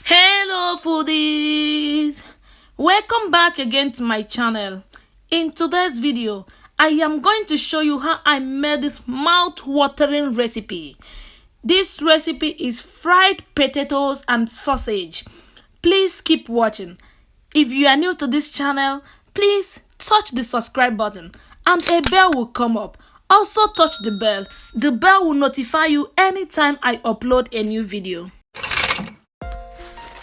Hello foodies, welcome back again to my channel. In today's video I am going to show you how I made this mouth-watering recipe. This recipe is fried potatoes and sausage. Please keep watching. If you are new to this channel, please touch the subscribe button and a bell will come up. Also touch the bell. The bell will notify you anytime I upload a new video.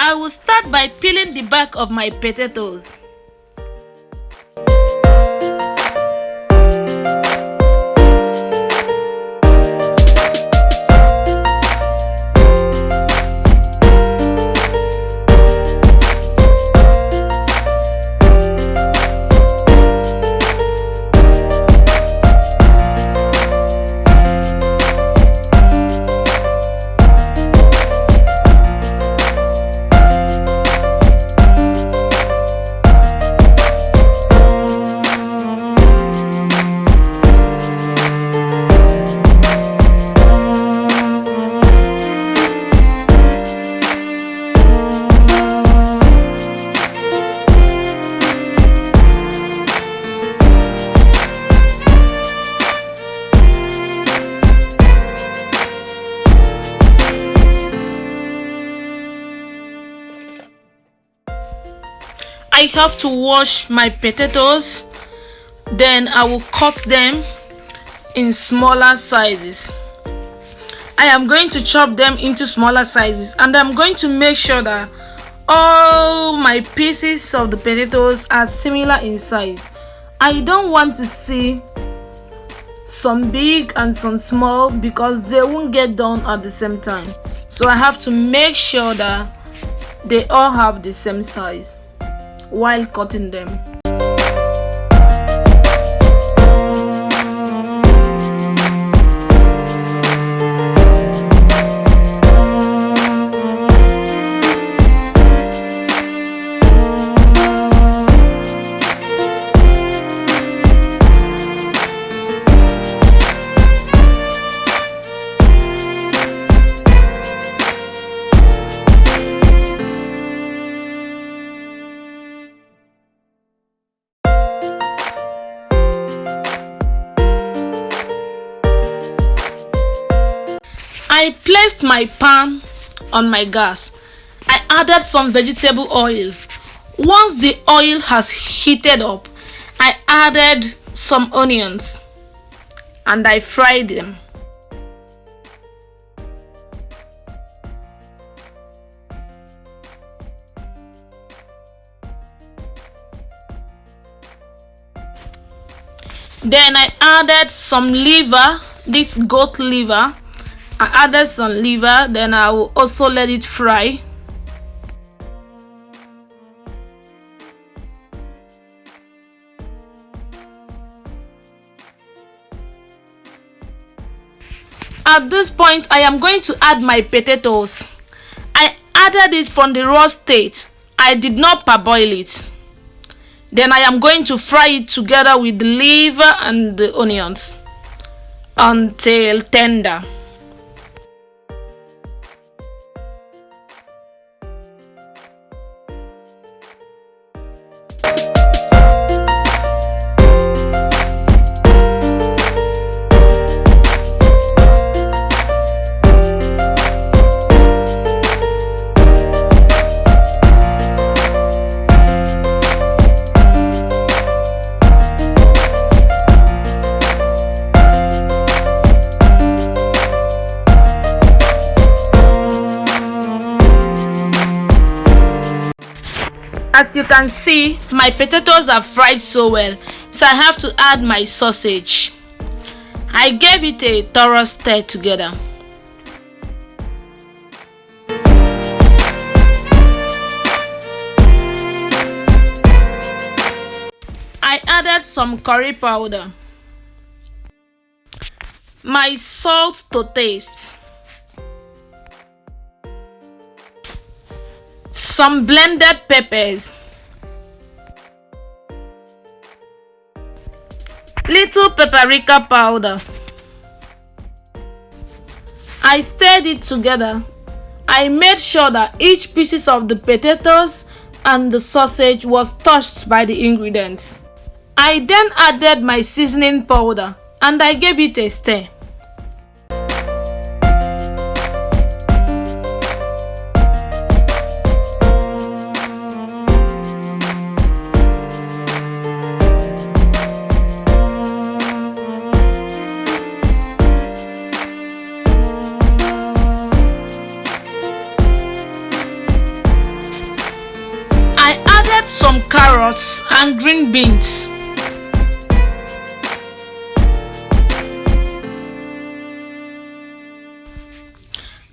I will start by peeling the back of my potatoes. I have to wash my potatoes, then I will cut them in smaller sizes. I am going to chop them into smaller sizes, and I'm going to make sure that all my pieces of the potatoes are similar in size. I don't want to see some big and some small because they won't get done at the same time. So I have to make sure that they all have the same size while cutting them. I placed my pan on my gas. I added some vegetable oil. Once the oil has heated up, I added some onions and I fried them. Then I added some liver, this goat liver. I added some liver, then I will also let it fry. At this point, I am going to add my potatoes. I added it from the raw state. I did not parboil it. Then I am going to fry it together with the liver and the onions until tender. As you can see, my potatoes are fried so well, so I have to add my sausage. I gave it a thorough stir together. I added some curry powder, my salt to taste, some blended peppers, little paprika powder. I stirred it together I made sure that each pieces of the potatoes and the sausage was touched by the ingredients. I then added my seasoning powder and I gave it a stir. I added some carrots and green beans.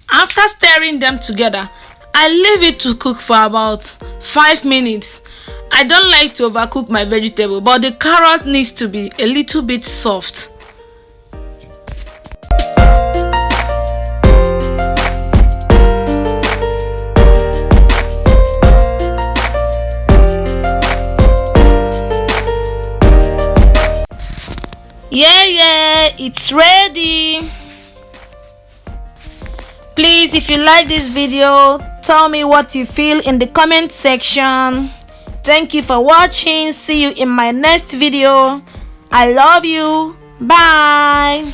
After stirring them together, I leave it to cook for about 5 minutes. I don't like to overcook my vegetable, but the carrot needs to be a little bit soft. Yeah, it's ready. Please, if you like this video, tell me what you feel in the comment section. Thank you for watching. See you in my next video. I love you. Bye.